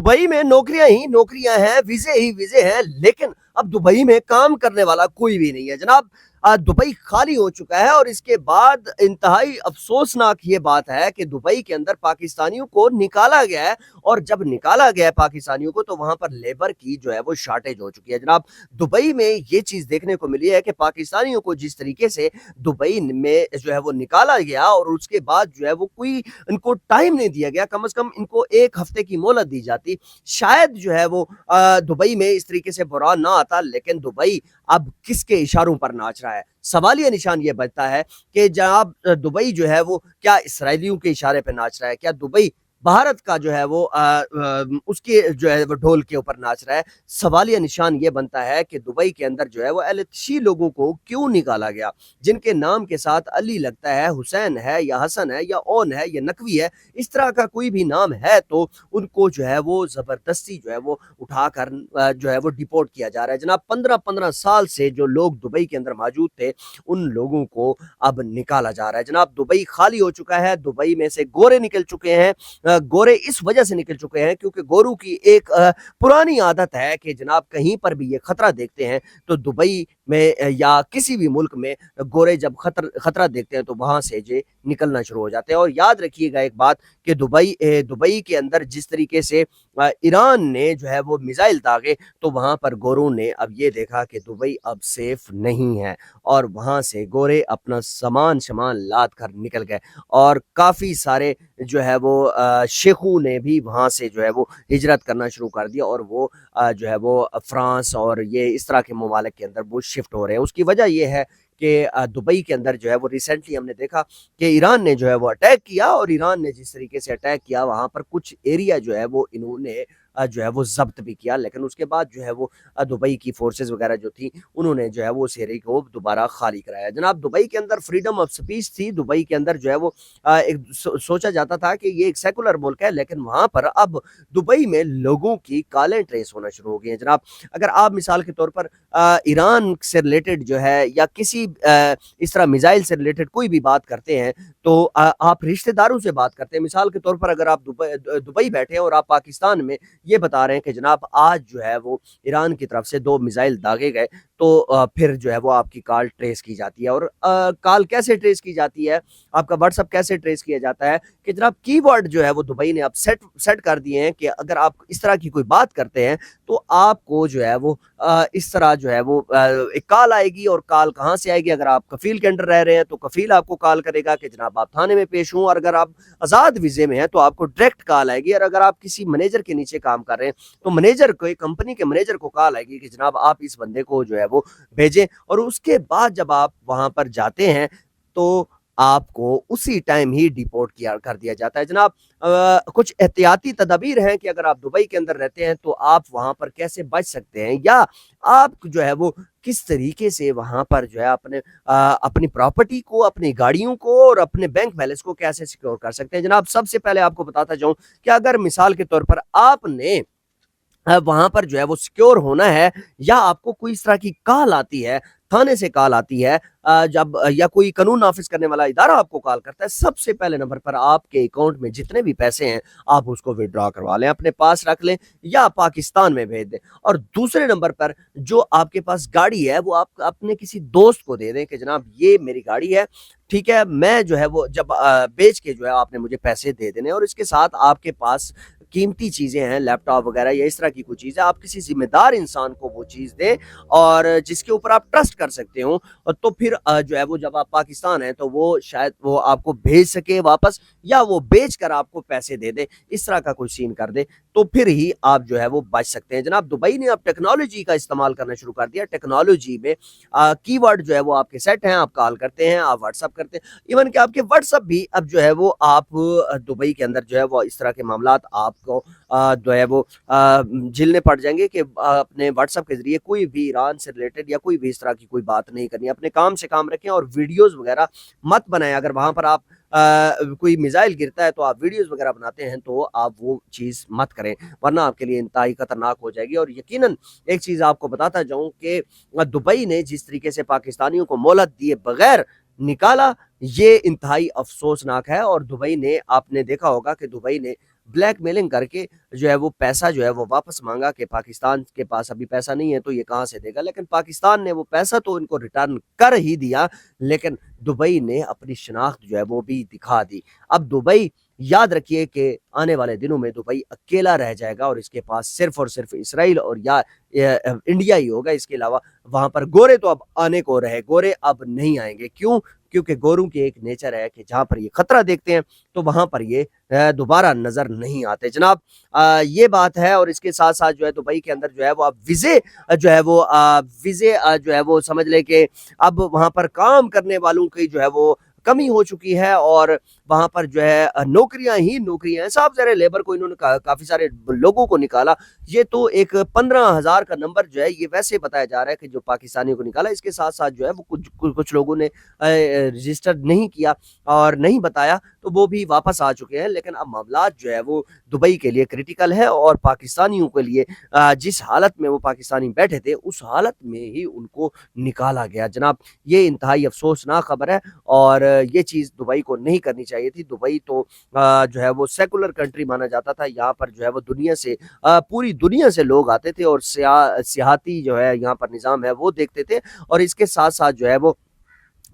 Dubai में नौकरियां ही नौकरियां हैं, वीजे ही वीजे हैं, लेकिन अब दुबई में काम करने वाला कोई भी नहीं है जनाब। दुबई खाली हो चुका है और इसके बाद इंतहाई अफसोसनाक ये बात है कि दुबई के अंदर पाकिस्तानियों को निकाला गया है, और जब निकाला गया है पाकिस्तानियों को तो वहां पर लेबर की जो है वो शार्टेज हो चुकी है जनाब। दुबई में ये चीज देखने को मिली है कि पाकिस्तानियों को जिस तरीके से दुबई में जो है वो निकाला गया, और उसके बाद जो है वो कोई इनको टाइम नहीं दिया गया, कम से कम इनको एक हफ्ते की मोहलत दी जाती, शायद जो है वो दुबई में इस तरीके से बुरा ना आता। लेकिन दुबई अब किसके इशारों पर नाच रहा है? सवालिया निशान ये बनता है कि जनाब दुबई जो है वो क्या इसराइलियों के इशारे पे नाच रहा है? क्या दुबई भारत का जो है वो उसके जो है वो ढोल के ऊपर नाच रहा है? सवालिया निशान ये बनता है कि दुबई के अंदर जो है वो एलतशी लोगों को क्यों निकाला गया, जिनके नाम के साथ अली लगता है, हुसैन है या हसन है या ओन है या नकवी है, इस तरह का कोई भी नाम है तो उनको जो है वो जबरदस्ती जो है वो उठाकर जो है वो डिपोर्ट किया जा रहा है जनाब। 15-15 साल से जो लोग दुबई के अंदर मौजूद थे उन लोगों को अब निकाला जा रहा है जनाब। दुबई खाली हो चुका है, दुबई में से गोरे निकल चुके हैं। गोरे इस वजह से निकल चुके हैं क्योंकि गोरों की एक पुरानी आदत है कि जनाब कहीं पर भी ये खतरा देखते हैं तो दुबई में या किसी भी मुल्क में गोरे जब खतरा देखते हैं तो वहां से जे निकलना शुरू हो जाते हैं। और याद रखिएगा एक बात कि दुबई के अंदर जिस तरीके से ईरान ने जो है वो मिसाइल दागे तो वहां पर गोरों ने अब ये देखा कि दुबई अब सेफ नहीं है, और वहां से गोरे अपना सामान लाद कर निकल गए। और काफी सारे जो है वो शेखों ने भी वहां से जो है वो हिजरत करना शुरू कर दिया, और वो जो है वो फ्रांस और ये इस तरह के ममालिक के अंदर वो शिफ्ट हो रहे हैं। उसकी वजह ये है कि दुबई के अंदर जो है वो रिसेंटली हमने देखा कि ईरान ने जो है वो अटैक किया, और ईरान ने जिस तरीके से अटैक किया वहां पर कुछ एरिया जो है वो इन्होंने जो है वो जब्त भी किया, लेकिन उसके बाद जो है वो दुबई की फोर्सेस वगैरह जो थी उन्होंने जो है वो उस एरिया को दोबारा खाली कराया जनाब। दुबई के अंदर फ्रीडम ऑफ स्पीच थी, दुबई के अंदर जो है वो एक सोचा जाता था कि ये एक सेकुलर मुल्क है, लेकिन वहां पर अब दुबई में लोगों की कालें ट्रेस होना शुरू हो गई हैं जनाब। अगर आप मिसाल के तौर पर ईरान से रिलेटेड जो है या किसी इस तरह मिसाइल से रिलेटेड कोई भी बात करते हैं तो आप रिश्तेदारों से बात करते हैं। मिसाल के तौर पर अगर आप दुबई बैठे हैं और आप पाकिस्तान में ये बता रहे हैं कि जनाब आज जो है वो ईरान की तरफ से 2 मिसाइल दागे गए, तो फिर जो है वो आपकी कॉल ट्रेस की जाती है। और कॉल कैसे ट्रेस की जाती है, आपका व्हाट्सएप कैसे ट्रेस किया जाता है कि जनाब कीवर्ड जो है वो दुबई ने अब सेट कर दिए हैं कि अगर आप इस तरह की कोई बात करते हैं तो आपको जो है वो इस तरह जो है वो एक कॉल आएगी। और कॉल कहाँ से आएगी? अगर आप कफील के अंडर रह रहे हैं तो कफील आपको कॉल करेगा कि जनाब आप थाने में पेश हों, और अगर आप आज़ाद वीजे में हैं तो आपको डायरेक्ट कॉल आएगी। और अगर आप किसी मैनेजर के नीचे काम कर रहे हैं तो मैनेजर को, एक कंपनी के मैनेजर को कॉल आएगी कि जनाब आप इस बंदे को जो है वो भेजें। और उसके बाद जब आप वहां पर जाते हैं तो आपको उसी टाइम ही डिपोर्ट किया कर दिया जाता है जनाब। कुछ एहतियाती तदाबीर हैं कि अगर आप दुबई के अंदर रहते हैं तो आप वहां पर कैसे बच सकते हैं, या आप जो है वो किस तरीके से वहां पर जो है अपनी प्रॉपर्टी को, अपनी गाड़ियों को और अपने बैंक बैलेंस को कैसे सिक्योर कर सकते हैं जनाब। सबसे पहले आपको बताता जाऊं कि अगर मिसाल के तौर पर आपने वहां पर जो है वो सिक्योर होना है, या आपको कोई इस तरह की कॉल आती है, थाने से कॉल आती है, जब या कोई कानून नाफिज करने वाला इदारा आपको कॉल करता है, सबसे पहले नंबर पर आपके अकाउंट में जितने भी पैसे हैं आप उसको विड्रॉ करवा लें, अपने पास रख लें या पाकिस्तान में भेज दें। और दूसरे नंबर पर जो आपके पास गाड़ी है वो आप अपने किसी दोस्त को दे दें कि जनाब ये मेरी गाड़ी है, ठीक है, मैं जो है वो जब बेच के जो है आपने मुझे पैसे दे देने, और इसके साथ आपके पास कीमती चीजें हैं, लैपटॉप वगैरह या इस तरह की कोई चीज है, आप किसी जिम्मेदार इंसान को वो चीज दें और जिसके ऊपर आप ट्रस्ट कर सकते हो। और तो फिर जो है वो जब आप पाकिस्तान है तो वो शायद वो आपको भेज सके वापस, या वो बेच कर आपको पैसे दे दे, इस तरह का कोई सीन कर दे, तो फिर ही आप जो है वो बच सकते हैं जनाब। दुबई ने अब टेक्नोलॉजी का इस्तेमाल करना शुरू कर दिया। टेक्नोलॉजी में कीवर्ड जो है वो आपके सेट हैं, आप कॉल करते हैं, आप व्हाट्सअप करते हैं, इवन कि आपके व्हाट्सअप भी अब जो है वो आप दुबई के अंदर जो है वो इस तरह के मामला आपको जो है वो झेलने पड़ जाएंगे कि अपने व्हाट्सएप के जरिए कोई भी ईरान से रिलेटेड या कोई भी इस तरह की कोई बात नहीं करनी, अपने काम से काम रखें और वीडियोस वगैरह मत बनाएं। अगर वहां पर आप कोई मिसाइल गिरता है तो आप वीडियोस वगैरह बनाते हैं तो आप वो चीज मत करें, वरना आपके लिए इंतहाई खतरनाक हो जाएगी। और यकीनन एक चीज आपको बताता जाऊं कि दुबई ने जिस तरीके से पाकिस्तानियों को मोहलत दिए बगैर निकाला, ये इंतहाई अफसोसनाक है। और दुबई ने, आपने देखा होगा कि दुबई ने ब्लैक मेलिंग करके जो है वो पैसा जो है वो वापस मांगा कि पाकिस्तान के पास अभी पैसा नहीं है तो ये कहाँ से देगा, लेकिन पाकिस्तान ने वो पैसा तो इनको रिटर्न कर ही दिया, लेकिन दुबई ने अपनी शनाख्त जो है वो भी दिखा दी। अब दुबई, याद रखिए कि आने वाले दिनों में दुबई अकेला रह जाएगा और इसके पास सिर्फ और सिर्फ इसराइल और या इंडिया ही होगा। इसके अलावा वहां पर गोरे तो अब आने को रहे, गोरे अब नहीं आएंगे। क्यों? क्योंकि गोरों की एक नेचर है कि जहां पर ये खतरा देखते हैं तो वहां पर ये दोबारा नजर नहीं आते जनाब। ये बात है। और इसके साथ साथ जो है दुबई के अंदर जो है वो अब विजे जो है वो विजे जो है वो समझ ले कि अब वहां पर काम करने वालों की जो है वो कमी हो चुकी है और वहां पर जो है नौकरियां ही नौकरियां हैं। साफ ज़ाहिर है लेबर को इन्होंने काफी सारे लोगों को निकाला। ये तो एक 15,000 का नंबर जो है ये वैसे बताया जा रहा है कि जो पाकिस्तानियों को निकाला। इसके साथ साथ जो है वो कुछ लोगों ने रजिस्टर नहीं किया और नहीं बताया तो वो भी वापस आ चुके हैं। लेकिन अब मामला जो है वो दुबई के लिए क्रिटिकल है और पाकिस्तानियों के लिए जिस हालत में वो पाकिस्तानी बैठे थे उस हालत में ही उनको निकाला गया जनाब। ये इंतहाई अफसोसनाक खबर है और ये चीज़ दुबई को नहीं करनी चाहिए थी। दुबई तो जो है वो सेकुलर कंट्री माना जाता था। यहाँ पर जो है वो दुनिया से पूरी दुनिया से लोग आते थे और सियाहती जो है यहाँ पर निज़ाम है वो देखते थे। और इसके साथ साथ जो है वो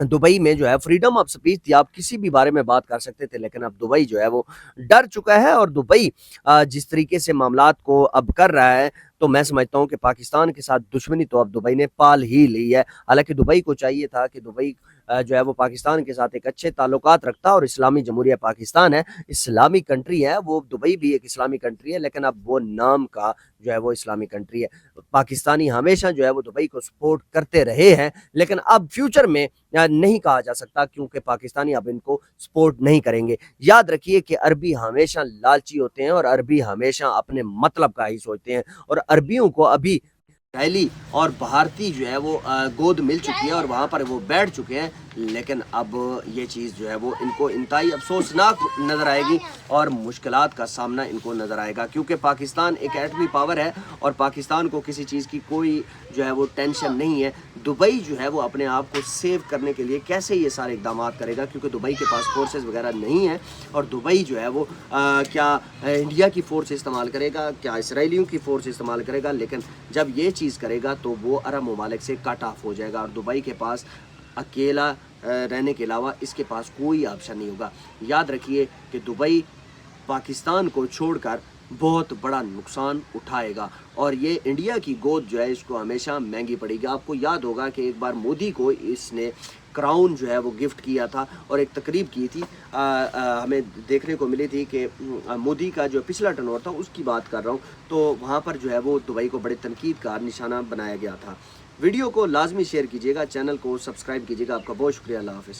दुबई में जो है फ्रीडम ऑफ स्पीच थी, आप किसी भी बारे में बात कर सकते थे। लेकिन अब दुबई जो है वो डर चुका है और दुबई जिस तरीके से मामलात को अब कर रहा है तो मैं समझता हूं कि पाकिस्तान के साथ दुश्मनी तो अब दुबई ने पाल ही ली है। हालांकि दुबई को चाहिए था कि दुबई जो है वो पाकिस्तान के साथ एक अच्छे ताल्लुकात रखता और इस्लामी जमहूरिया पाकिस्तान है, इस्लामी कंट्री है, वो दुबई भी एक इस्लामी कंट्री है, लेकिन अब वो नाम का जो है वो इस्लामी कंट्री है। पाकिस्तानी हमेशा जो है वो दुबई को सपोर्ट करते रहे हैं, लेकिन अब फ्यूचर में नहीं कहा जा सकता क्योंकि पाकिस्तानी अब इनको सपोर्ट नहीं करेंगे। याद रखिए कि अरबी हमेशा लालची होते हैं और अरबी हमेशा अपने मतलब का ही सोचते हैं और अरबियों को अभी इसराइली और भारतीय जो है वो गोद मिल चुकी है और वहाँ पर वो बैठ चुके हैं। लेकिन अब ये चीज़ जो है वो इनको इंतहाई अफसोसनाक नज़र आएगी और मुश्किलात का सामना इनको नज़र आएगा क्योंकि पाकिस्तान एक एटमी पावर है और पाकिस्तान को किसी चीज़ की कोई जो है वो टेंशन नहीं है। दुबई जो है वो अपने आप को सेव करने के लिए कैसे ये सारे इकदाम करेगा क्योंकि दुबई के पास फोर्सेस वगैरह नहीं है और दुबई जो है वो क्या इंडिया की फ़ोर्स इस्तेमाल करेगा, क्या इसराइलियों की फ़ोर्स इस्तेमाल करेगा। लेकिन जब ये चीज़ करेगा तो वो अरब ममालिक से कट ऑफ हो जाएगा और दुबई के पास अकेला रहने के अलावा इसके पास कोई ऑप्शन नहीं होगा। याद रखिए कि दुबई पाकिस्तान को छोड़कर बहुत बड़ा नुकसान उठाएगा और ये इंडिया की गोद जो है इसको हमेशा महंगी पड़ेगी। आपको याद होगा कि एक बार मोदी को इसने क्राउन जो है वो गिफ्ट किया था और एक तकरीब की थी। हमें देखने को मिली थी कि मोदी का जो पिछला टर्नओवर था उसकी बात कर रहा हूँ, तो वहाँ पर जो है वो दुबई को बड़े तनकीद का निशाना बनाया गया था। वीडियो को लाजमी शेयर कीजिएगा, चैनल को सब्सक्राइब कीजिएगा। आपका बहुत शुक्रिया। अल्लाह हाफ़िज़।